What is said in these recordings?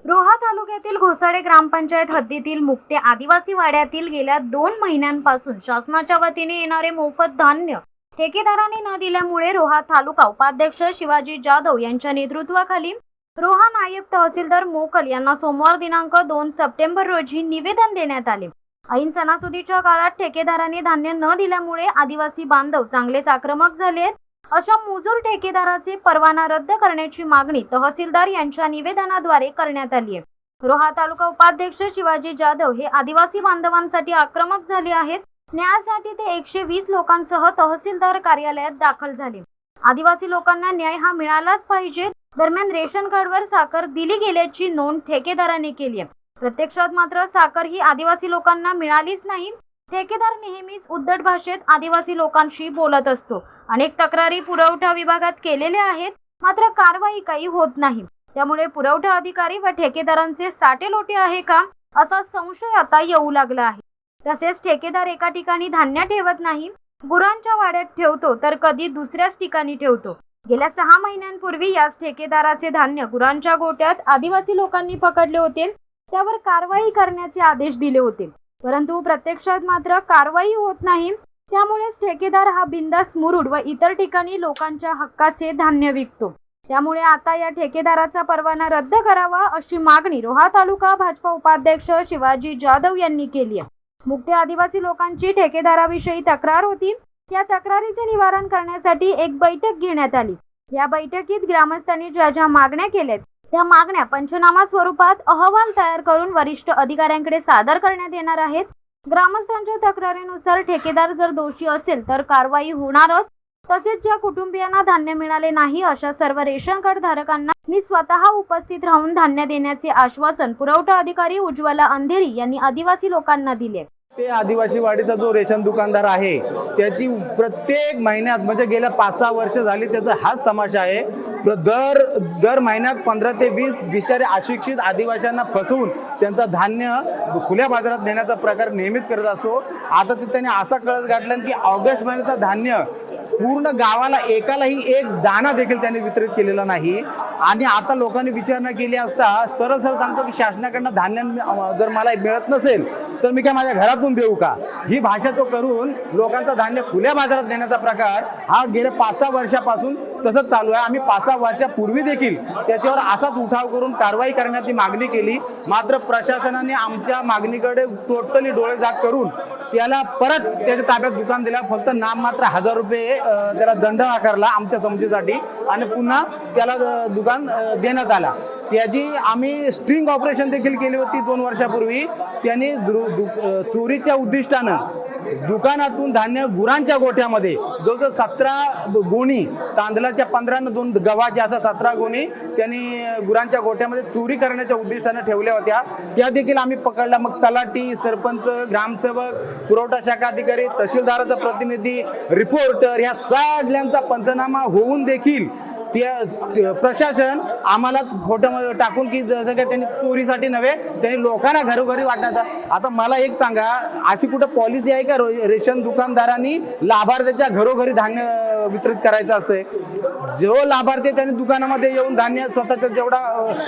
रोहा तालुक्यातील घोसाळे ग्रामपंचायत हद्दीतील मुक्ते आदिवासी वाड्यातील गेल्या 2 महिन्यांपासून शासनाच्या वतीने येणारे मोफत धान्य ठेकेदारांनी न दिल्यामुळे रोहा तालुका उपाध्यक्ष शिवाजी जाधव यांच्या नेतृत्वाखाली रोहा नायब तहसीलदार मोकल यांना सोमवार दिनांक 2 सप्टेंबर रोजी निवेदन देण्यात आले। ऐन सणासुदीच्या काळात ठेकेदारांनी धान्य न दिल्यामुळे आदिवासी बांधव चांगलेच आक्रमक झाले आहेत। अशा मुजूर ठेकेदाराचे परवाना रद्द करण्याची मागणी तहसीलदार यांच्या निवेदनाद्वारे करण्यात आली आहे। रोहा तालुका उपाध्यक्ष शिवाजी जाधव हे आदिवासी बांधवांसाठी आक्रमक झाले आहेत। न्यायासाठी ते 120 लोकांसह तहसीलदार कार्यालयात दाखल झाले। आदिवासी लोकांना न्याय हा मिळालाच पाहिजे। दरम्यान रेशन कार्डवर साखर दिली गेल्याची नोंद ठेकेदाराने केली आहे। प्रत्यक्षात मात्र साखर ही आदिवासी लोकांना मिळालीच नाही। ठेकेदार नेहमीच उद्धट भाषेत आदिवासी लोकांशी बोलत असतो। अनेक तक्रारी पुरवठा विभागात केलेल्या आहेत, मात्र कारवाई काही होत नाही। त्यामुळे पुरवठा अधिकारी व ठेकेदारांचे साटेलोटे आहे का असा संशय आता येऊ लागला आहे। तसेच ठेकेदार एका ठिकाणी धान्य ठेवत नाही, गुरांच्या वाड्यात ठेवतो तर कधी दुसऱ्याच ठिकाणी ठेवतो। गेल्या 6 महिन्यांपूर्वी याच ठेकेदाराचे धान्य गुरांच्या गोट्यात आदिवासी लोकांनी पकडले होते। त्यावर कारवाई करण्याचे आदेश दिले होते, परंतु प्रत्यक्षात मात्र कारवाई होत नाही। त्यामुळेच ठेकेदार हा बिंदास्त मुरुड व इतर ठिकाणी लोकांच्या हक्काचे धान्य विकतो। त्यामुळे आता या ठेकेदाराचा परवाना रद्द करावा अशी मागणी रोहा तालुका भाजपा उपाध्यक्ष शिवाजी जाधव यांनी केली आहे। मुक्ते आदिवासी लोकांची ठेकेदाराविषयी तक्रार होती। या तक्रारीचे निवारण करण्यासाठी एक बैठक घेण्यात आली। या बैठकीत ग्रामस्थांनी ज्या मागण्या केल्यात त्या मागण्या पंचनामा स्वरूपात अहवाल तयार करून वरिष्ठ अधिकाऱ्यांकडे सादर करण्यात येणार आहेत। ग्रामस्थांच्या तक्रारीनुसार ठेकेदार जर दोषी असेल तर कारवाई होणारच। तसेच ज्या कुटुंबियांना धान्य मिळाले नाही अशा सर्व रेशन कार्ड धारकांना मी स्वतः उपस्थित राहून धान्य देण्याचे आश्वासन पुरवठा अधिकारी उज्ज्वला अंधेरी यांनी आदिवासी लोकांना दिले। ते आदिवासी वाडीचा जो रेशन दुकानदार आहे त्याची प्रत्येक महिन्यात म्हणजे गेल्या 5-6 वर्ष झाली त्याचा हाच तमाशा आहे। दर महिन्यात 15 ते 20 बिचारे अशिक्षित आदिवासींना फसवून त्यांचा धान्य खुल्या बाजारात नेण्याचा प्रकार नेहमीच करत असतो। आता ते त्यांनी असा कळस गाठला की ऑगस्ट महिन्याचा धान्य पूर्ण गावाला एकालाही एक दाणा देखील त्यांनी वितरित केलेला नाही। आणि आता लोकांनी विचारणा केली असता सरळ सांगतो की शासनाकडनं धान्य जर मला मिळत नसेल तर मी काय माझ्या घरातून देऊ का, ही भाषा तो करून लोकांचा धान्य खुल्या बाजारात देण्याचा प्रकार हा गेल्या 5-6 वर्षापासून तसंच चालू आहे। आम्ही 5-6 वर्षापूर्वी देखील त्याच्यावर असाच उठाव करून कारवाई करण्याची मागणी केली, मात्र प्रशासनाने आमच्या मागणीकडे टोटली डोळेझाक करून त्याला परत त्याच्या ताब्यात दुकान दिला। फक्त नाममात्र 1000 रुपये त्याला दंड आकारला आमच्या समजीसाठी आणि पुन्हा त्याला दुकान देण्यात आला। त्याची आम्ही स्ट्रिंग ऑपरेशन देखील केली होती 2 वर्षापूर्वी। त्यांनी चोरीच्या उद्दिष्टानं दुकानातून धान्य गुरांच्या गोठ्यामध्ये जवळजवळ 17 गोणी तांदळाच्या 15 न 2 गव्हाच्या असा 17 गोणी त्यांनी गुरांच्या गोठ्यामध्ये चोरी करण्याच्या उद्दिष्टानं ठेवल्या होत्या। त्या देखील आम्ही पकडल्या। मग तलाठी, सरपंच, ग्रामसेवक, पुरवठा शाखा अधिकारी, तहसीलदाराचा प्रतिनिधी, रिपोर्टर ह्या सगळ्यांचा पंचनामा होऊन देखील त्या प्रशासन आम्हाला खोटं टाकून की जसं काय त्यांनी चोरीसाठी नव्हे त्यांनी लोकांना घरोघरी वाटण्याचा। आता मला एक सांगा, अशी कुठं पॉलिसी आहे का रेशन दुकानदारांनी लाभार्थ्याच्या घरोघरी धान्य वितरित करायचं असतंय? जो लाभार्थी त्यांनी दुकानामध्ये येऊन धान्य स्वतःचा जेवढा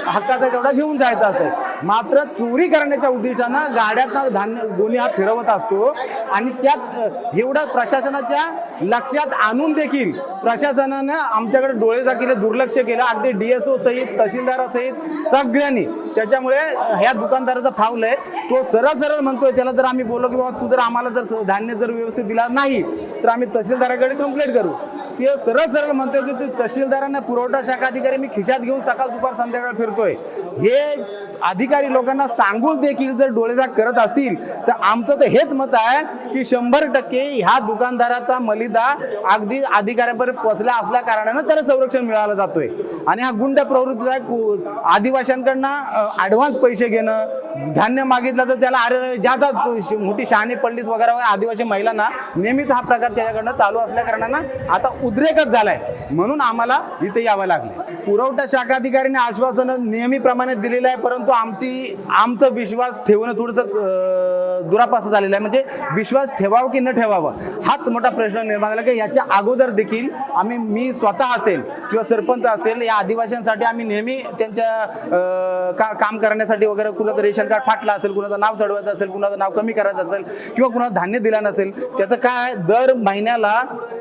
हक्काचा तेवढा घेऊन जायचं असतंय, मात्र चोरी करण्याच्या उद्दिष्टानं गाड्यातनं धान्य गोणी हा फिरवत असतो। आणि त्यात एवढं प्रशासनाच्या लक्षात आणून देखील प्रशासनानं आमच्याकडे डोळे केले, दुर्लक्ष केलं, अगदी DSO सहित तहसीलदारासहित सगळ्यांनी। त्याच्यामुळे ह्या दुकानदाराचा फावलंय। तो सरळ म्हणतोय, त्याला जर आम्ही बोललो की बाबा तू जर आम्हाला जर धान्य जर व्यवस्थित दिला नाही तर आम्ही तहसीलदाराकडे कंप्लेंट करू, ते सरळ म्हणतोय की तू तहसीलदारांना पुरवठा शाखा अधिकारी मी खिशात घेऊन सकाळ दुपार संध्याकाळ फिरतोय। हे अधिकारी लोकांना सांगून देखील जर डोळेझाक करत असतील तर आमचं तर हेच मत आहे की 100% ह्या दुकानदाराचा मलिदा अगदी अधिकाऱ्यांपर्यंत पोहोचला असल्या कारणानं त्याला संरक्षण मिळालं जातोय। आणि हा गुंड प्रवृत्तीचा आदिवासींकडनं ॲडव्हान्स पैसे घेणं, धान्य मागितलं तर त्याला अरे ज्यादा मोठी शहाणी पडलीच वगैरे आदिवासी महिलांना नेहमीच हा प्रकार त्याच्याकडनं चालू असल्या कारणानं आता उद्रेकच झालाय, म्हणून आम्हाला इथे यावं लागलं। पुरवठा शाखा अधिकाऱ्यांनी आश्वासन नेहमीप्रमाणे दिलेलं आहे, परंतु आमचा विश्वास ठेवणं थोडंसं दुरापास्त झालेला आहे. म्हणजे विश्वास ठेवावा की न ठेवावा हाच मोठा प्रश्न निर्माण झाला की याच्या अगोदर देखील मी स्वतः असेल किंवा सरपंच असेल या आदिवासींसाठी आम्ही नेहमी त्यांच्या काम करण्यासाठी वगैरे कुणाचं रेशन कार्ड फाटलं असेल, कुणाचं नाव चढवायचं असेल, कुणाचं नाव कमी करायचं असेल किंवा कुणाला धान्य दिलं नसेल, त्याचं काय दर महिन्याला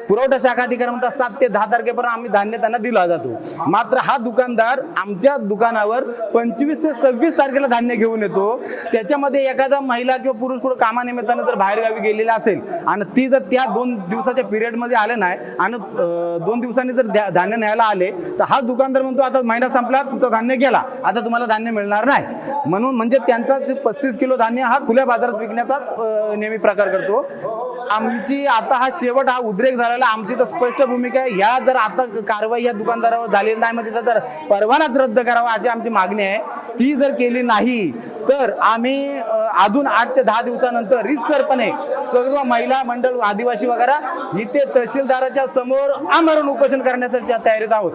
पुरवठा शाखा अधिकारी म्हणतात 7 ते 10 तारखेपर्यंत आम्ही धान्य त्यांना दिला जातो. मात्र हा दुकानदार आमच्या दुकानावर 25 ते 26 तारखेला धान्य घेऊन येतो. त्याच्यामध्ये एखादा महिला किंवा पुरुष कुठं कामानिमित्तानं जर बाहेरगावी गेलेला असेल आणि ती जर त्या 2 दिवसाच्या पिरियडमध्ये आले नाही आणि 2 दिवसांनी जर धान्य न्यायला आले तर हा दुकानदार म्हणतो आता महिना संपला, तुमचं धान्य गेला, आता तुम्हाला धान्य मिळणार नाही. म्हणून म्हणजे त्यांचा 35 किलो धान्य हा खुल्या बाजारात विकण्याचा नेहमी प्रकार करतो. आमची आता हा शेवट हा उद्रेक झालेला, आमची तर स्पष्ट भूमिका आहे. ह्या जर आता कारवाई या दुकानदारावर झालेली नाही म्हणजे तर परवानाच रद्द करावा अशी आमची मागणी आहे. ती जर केली नाही तर आम्ही अजून 8 ते 10 दिवसानंतर रीतसरपणे सर्व महिला मंडळ आदिवासी वगैरे इथे तहसीलदाराच्या समोर आमरण उपोषण करण्यासाठी तयारीत आहोत.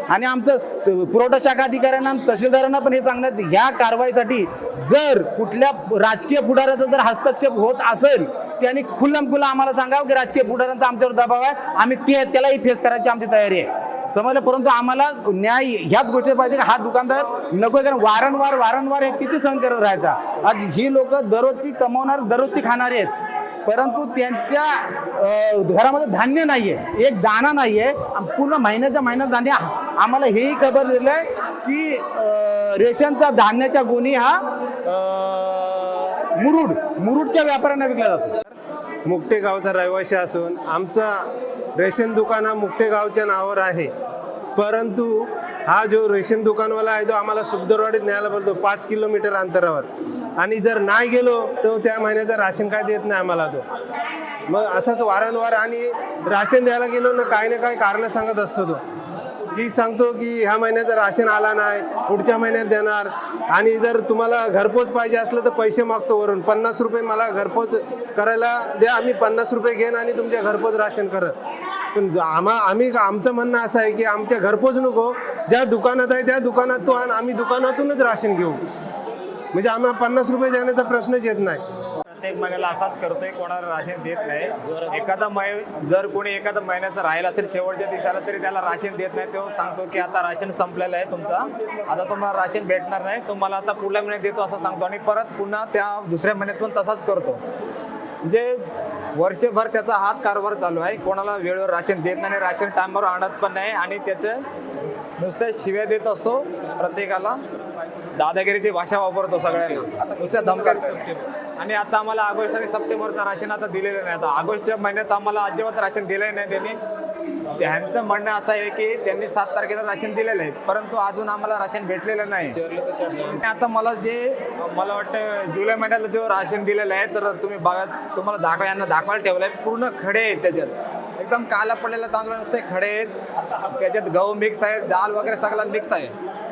आणि आमचं पुरवठा शाखा अधिकाऱ्यांना तहसीलदारांना पण हे सांगण्यात ह्या कारवाईसाठी जर कुठल्या राजकीय पुढाऱ्याचा जर हस्तक्षेप होत असेल त्यांनी खुल्लम-खुल्ला आम्हाला सांगावं की राजकीय पुढाऱ्यांचा आमच्यावर दबाव आहे, आम्ही त्यालाही फेस करायची आमची तयारी आहे. समजलं. परंतु आम्हाला न्याय ह्याच गोष्टी पाहिजे की हा दुकानदार नको, कारण वारंवार हे किती सहन करत राहायचा. आज ही लोक दररोजची कमवणार, दररोजची खाणारी आहेत, परंतु त्यांच्या घरामध्ये धान्य नाहीये, एक दाणा नाहीये. पूर्ण महिन्याच्या धान्य आम्हाला हेही खबर दिलंय की रेशनचा धान्याच्या गोणी हा मुरुडच्या व्यापाऱ्यांना विकला जातो. मुकटे गावचा रहिवासी असून आमचा रेशन दुकान हा मुकटे गावच्या नावावर आहे, परंतु हा जो रेशन दुकानवाला आहे तो आम्हाला सुखदरवाडीत न्यायला बोलतो 5 किलोमीटर अंतरावर, आणि जर नाही गेलो तर त्या महिन्याचं राशन काय देत नाही आम्हाला तो. मग असंच वारंवार, आणि राशन द्यायला गेलो ना काही कारणं सांगत असतो तो, की सांगतो की ह्या महिन्याचं राशन आला नाही, पुढच्या महिन्यात देणार, आणि जर तुम्हाला घरपोच पाहिजे असलं तर पैसे मागतो वरून 50 रुपये मला घरपोच करायला द्या, आम्ही 50 रुपये घेईन आणि तुमच्या घरपोच राशन करत. पण आमचं म्हणणं असं आहे की आमच्या घरपोच नको, ज्या दुकानात आहे त्या दुकानात तो आण, आम्ही दुकानातूनच राशन घेऊ, म्हणजे आम्हाला 50 रुपये देण्याचा प्रश्नच येत नाही. प्रत्येक महिन्याला असाच करतोय, कोणाला राशन देत नाही. जर कोणी एखादा महिन्याचा राहिला असेल शेवटच्या दिवसाला तरी त्याला राशन देत नाही. तो सांगतो की आता राशन संपलेलं आहे तुमचा, आता तुम्हाला राशन भेटणार नाही, तुम्हाला आता पुढल्या महिन्यात देतो असं सांगतो, आणि परत पुन्हा त्या दुसऱ्या महिन्यात पण तसाच करतो. म्हणजे वर्षभर त्याचा हाच कारभार चालू आहे. कोणाला वेळेवर राशन देत नाही, राशन टायमावर आणत पण नाही, आणि त्याचं नुसतं शिव्या देत असतो प्रत्येकाला, दादागिरीची भाषा वापरतो सगळ्यांना, नुसत्या धमक्या. आणि आता आम्हाला ऑगस्ट आणि सप्टेंबरचं राशन आता दिलेलं नाही. आता ऑगस्टच्या महिन्यात आम्हाला अजिबात राशन दिलं नाही त्यांनी. त्यांचं म्हणणं असं आहे की त्यांनी 7 तारखेला राशन दिलेलं आहे, परंतु अजून आम्हाला राशन भेटलेलं नाही. आता मला वाटतं जुलै महिन्याला जो राशन दिलेलं आहे तर तुम्ही बघा, तुम्हाला यांना दाखवायला ठेवलं आहे. पूर्ण खडे आहेत त्याच्यात, एकदम काला पडलेला तांदूळ नुसते खडे आहेत, त्याच्यात गहू मिक्स आहे, डाळ वगैरे सगळं मिक्स आहे.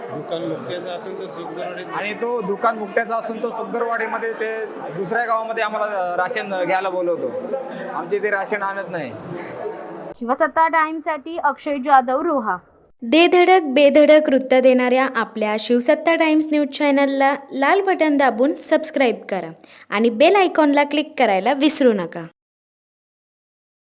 दुकान मुक्ट्याचा असून तो सुखदरवाडीत, आणि तो दुकान मुक्ट्याचा असून तो सुखदरवाडीमध्ये ते दुसऱ्या गावामध्ये आम्हाला राशन घ्यायला बोलवतो. आमचे ते राशन आणत नाही. शिवसत्ता टाइम्ससाठी अक्षय जाधव, रोहा. दे धडक बेधडक वृत्त देणाऱ्या आपल्या शिवसत्ता टाइम्स न्यूज चॅनलला लाल बटन दाबून सबस्क्राईब करा आणि बेल आयकॉनला क्लिक करायला विसरू नका.